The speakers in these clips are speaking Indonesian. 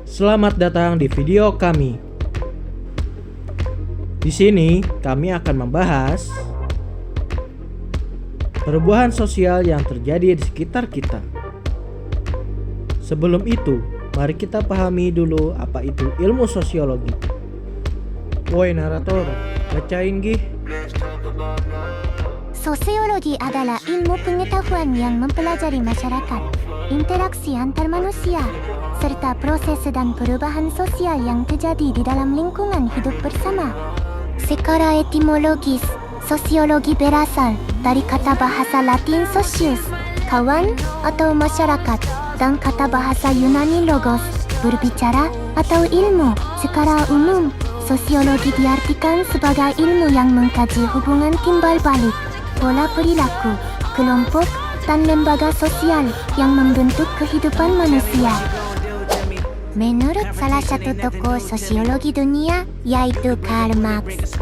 Selamat datang di video kami. Di sini kami akan membahas perubahan sosial yang terjadi di sekitar kita. Sebelum itu, mari kita pahami dulu apa itu ilmu sosiologi. Woi narator, bacain gih. Sosiologi adalah ilmu pengetahuan yang mempelajari masyarakat, interaksi antar manusia, serta proses dan perubahan sosial yang terjadi di dalam lingkungan hidup bersama. Secara etimologis, sosiologi berasal dari kata bahasa Latin socius, kawan atau masyarakat, dan kata bahasa Yunani logos, berbicara atau ilmu. Secara umum, sosiologi diartikan sebagai ilmu yang mengkaji hubungan timbal balik, pola perilaku, kelompok, dan lembaga sosial yang membentuk kehidupan manusia. Menurut salah satu tokoh sosiologi dunia, yaitu Karl Marx.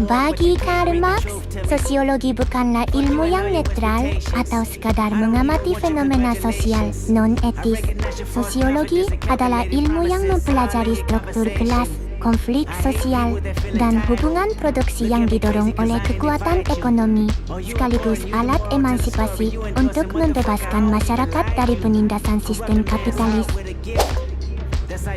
Bagi Karl Marx, sosiologi bukanlah ilmu yang netral atau sekadar mengamati fenomena sosial non-etis. Sosiologi adalah ilmu yang mempelajari struktur kelas, konflik sosial, dan hubungan produksi yang didorong oleh kekuatan ekonomi, sekaligus alat emansipasi untuk membebaskan masyarakat dari penindasan sistem kapitalis.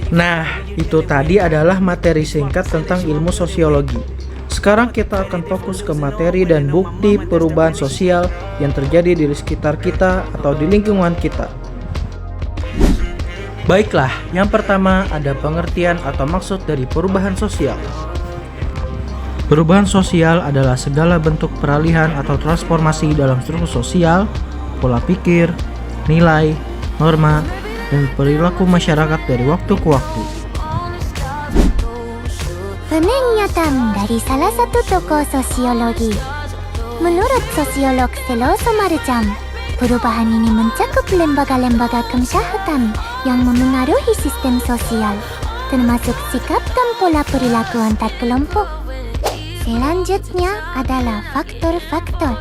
Nah, itu tadi adalah materi singkat tentang ilmu sosiologi. Sekarang kita akan fokus ke materi dan bukti perubahan sosial yang terjadi di sekitar kita atau di lingkungan kita. Baiklah, yang pertama ada pengertian atau maksud dari perubahan sosial. Perubahan sosial adalah segala bentuk peralihan atau transformasi dalam struktur sosial, pola pikir, nilai, norma, dan perilaku masyarakat dari waktu ke waktu. Pernyataan dari salah satu tokoh sosiologi. Menurut sosiolog Seleucus Marcham, perubahan ini mencakup lembaga-lembaga kemaslahatan yang memengaruhi sistem sosial, termasuk sikap dan pola perilaku antar kelompok. Selanjutnya adalah faktor-faktor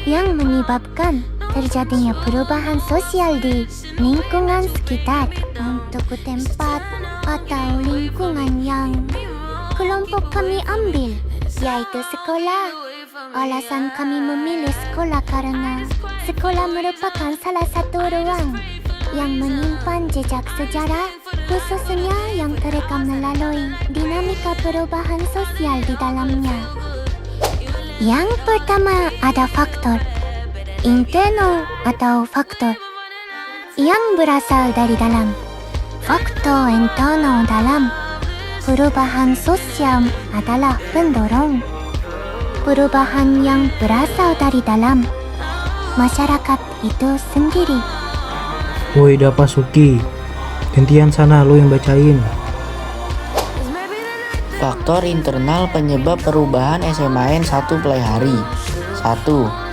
yang menyebabkan terjadinya perubahan sosial di lingkungan sekitar. Untuk tempat atau lingkungan yang kelompok kami ambil, yaitu sekolah. Alasan kami memilih sekolah karena sekolah merupakan salah satu ruang yang menyimpan jejak sejarah, khususnya yang terekam melalui dinamika perubahan sosial di dalamnya. Yang pertama ada faktor internal atau faktor yang berasal dari dalam. Faktor internal dalam perubahan sosial adalah pendorong perubahan yang berasal dari dalam masyarakat itu sendiri. Woi Dapasuki, gantian sana lo yang bacain. Faktor internal penyebab perubahan SMAN 1 Pelaihari. 1.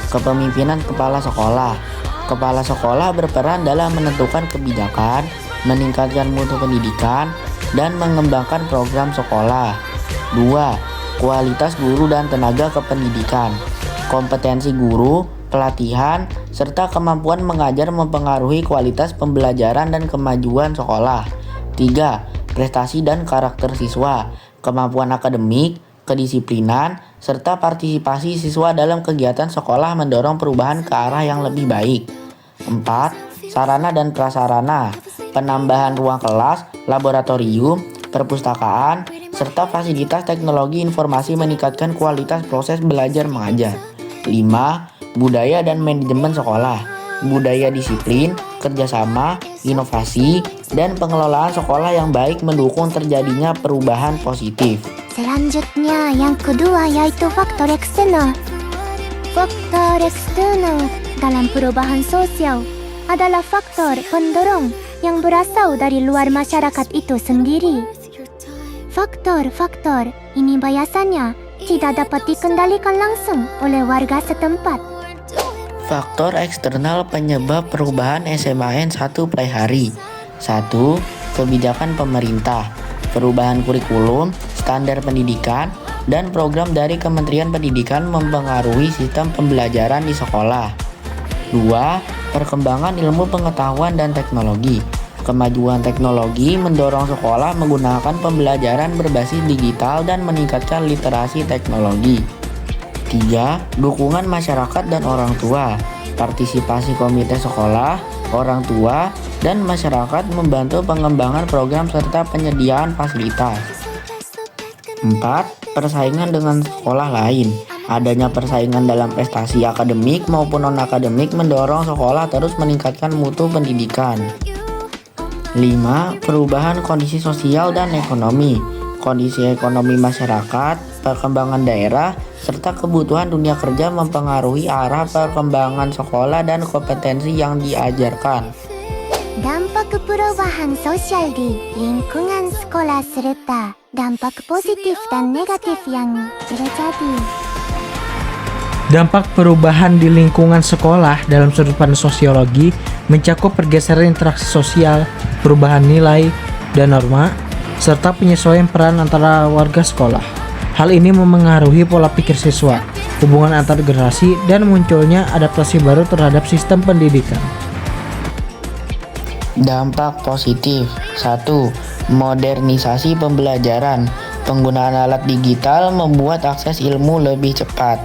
Kepemimpinan kepala sekolah. Kepala sekolah berperan dalam menentukan kebijakan, meningkatkan mutu pendidikan, dan mengembangkan program sekolah. 2. Kualitas guru dan tenaga kependidikan. Kompetensi guru, pelatihan, serta kemampuan mengajar mempengaruhi kualitas pembelajaran dan kemajuan sekolah. 3. Prestasi dan karakter siswa. Kemampuan akademik, kedisiplinan, serta partisipasi siswa dalam kegiatan sekolah mendorong perubahan ke arah yang lebih baik. 4. Sarana dan prasarana. Penambahan ruang kelas, laboratorium, perpustakaan, serta fasilitas teknologi informasi meningkatkan kualitas proses belajar mengajar. 5. Budaya dan manajemen sekolah. Budaya disiplin, kerjasama, inovasi, dan pengelolaan sekolah yang baik mendukung terjadinya perubahan positif. Selanjutnya yang kedua yaitu faktor eksternal. Faktor eksternal dalam perubahan sosial adalah faktor pendorong yang berasal dari luar masyarakat itu sendiri. Faktor-faktor ini biasanya tidak dapat dikendalikan langsung oleh warga setempat. Faktor eksternal penyebab perubahan SMAN 1 Pelaihari. 1. Kebijakan pemerintah, perubahan kurikulum, standar pendidikan, dan program dari Kementerian Pendidikan mempengaruhi sistem pembelajaran di sekolah. 2. Perkembangan ilmu pengetahuan dan teknologi. Kemajuan teknologi mendorong sekolah menggunakan pembelajaran berbasis digital dan meningkatkan literasi teknologi. 3. Dukungan masyarakat dan orang tua. Partisipasi komite sekolah, orang tua, dan masyarakat membantu pengembangan program serta penyediaan fasilitas. 4. Persaingan dengan sekolah lain. Adanya persaingan dalam prestasi akademik maupun non-akademik mendorong sekolah terus meningkatkan mutu pendidikan. 5. Perubahan kondisi sosial dan ekonomi. Kondisi ekonomi masyarakat, perkembangan daerah, serta kebutuhan dunia kerja mempengaruhi arah perkembangan sekolah dan kompetensi yang diajarkan. Dampak perubahan sosial di lingkungan sekolah serta dampak positif dan negatif yang terjadi. Dampak perubahan di lingkungan sekolah dalam sudut pandang sosiologi mencakup pergeseran interaksi sosial, perubahan nilai dan norma, serta penyesuaian peran antara warga sekolah. Hal ini memengaruhi pola pikir siswa, hubungan antar generasi, dan munculnya adaptasi baru terhadap sistem pendidikan. Dampak positif. 1. Modernisasi pembelajaran. Penggunaan alat digital membuat akses ilmu lebih cepat.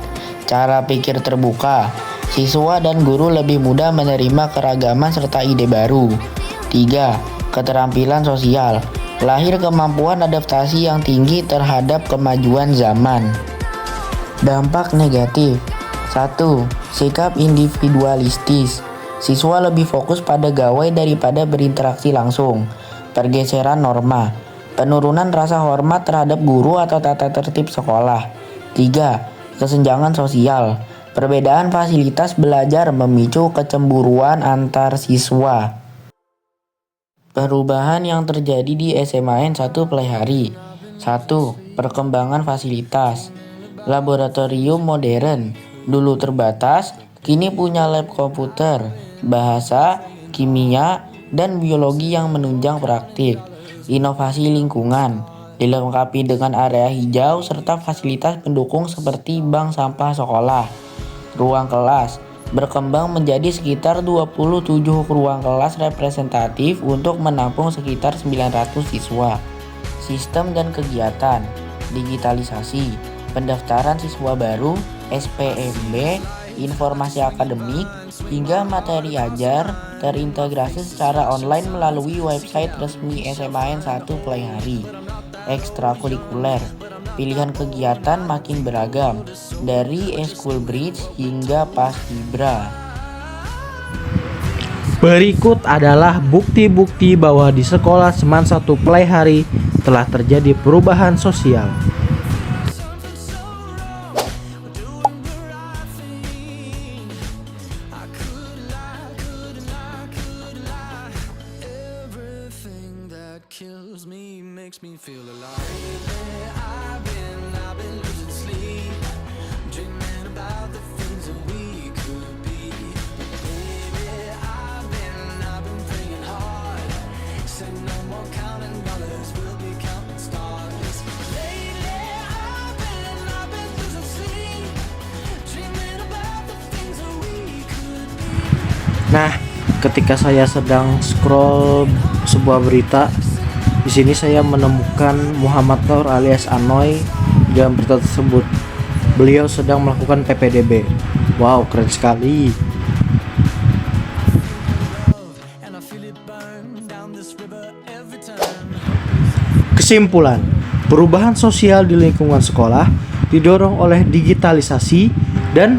Cara pikir terbuka. Siswa dan guru lebih mudah menerima keragaman serta ide baru. 3. Keterampilan sosial. Lahir kemampuan adaptasi yang tinggi terhadap kemajuan zaman. Dampak negatif. 1. Sikap individualistis. Siswa lebih fokus pada gawai daripada berinteraksi langsung. Pergeseran norma. Penurunan rasa hormat terhadap guru atau tata tertib sekolah. 3. Kesenjangan sosial. Perbedaan fasilitas belajar memicu kecemburuan antar siswa. Perubahan yang terjadi di SMAN 1 Pelaihari. 1. Perkembangan fasilitas. Laboratorium modern. Dulu terbatas, kini punya lab komputer, bahasa, kimia, dan biologi yang menunjang praktik. Inovasi lingkungan. Dilengkapi dengan area hijau serta fasilitas pendukung seperti bank sampah sekolah. Ruang kelas berkembang menjadi sekitar 27 ruang kelas representatif untuk menampung sekitar 900 siswa. Sistem dan kegiatan, digitalisasi, pendaftaran siswa baru, SPMB, informasi akademik, hingga materi ajar terintegrasi secara online melalui website resmi SMAN 1 Pelaihari. Ekstrakurikuler, pilihan kegiatan makin beragam, dari School Bridge hingga Paskibra. Berikut adalah bukti-bukti bahwa di sekolah SMAN 1 Pelaihari telah terjadi perubahan sosial. Kills me, makes me feel alive. I've been losing sleep, dreaming about the things that we could be. Baby, I've been praying hard. Said no more counting dollars, we'll be counting stars. Lately, I've been losing sleep, dreaming about the things that we could be. Nah, ketika saya sedang scroll sebuah berita, di sini saya menemukan Muhammad Nur alias Anoy. Dalam berita tersebut, beliau sedang melakukan PPDB. Wow, keren sekali. Kesimpulan, perubahan sosial di lingkungan sekolah didorong oleh digitalisasi dan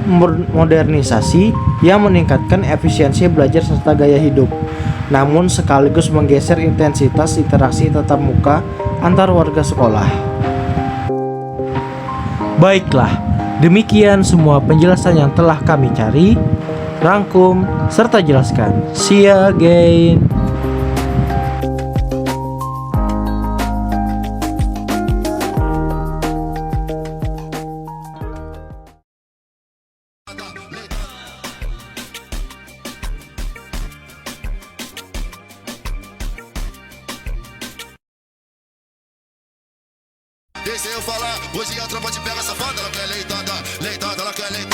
modernisasi yang meningkatkan efisiensi belajar serta gaya hidup, namun sekaligus menggeser intensitas interaksi tatap muka antar warga sekolah. Baiklah, demikian semua penjelasan yang telah kami cari, rangkum, serta jelaskan. See you again. deixa eu falar. Hoje a tropa te pega safada, ela quer leitada, leitada, ela quer leitada.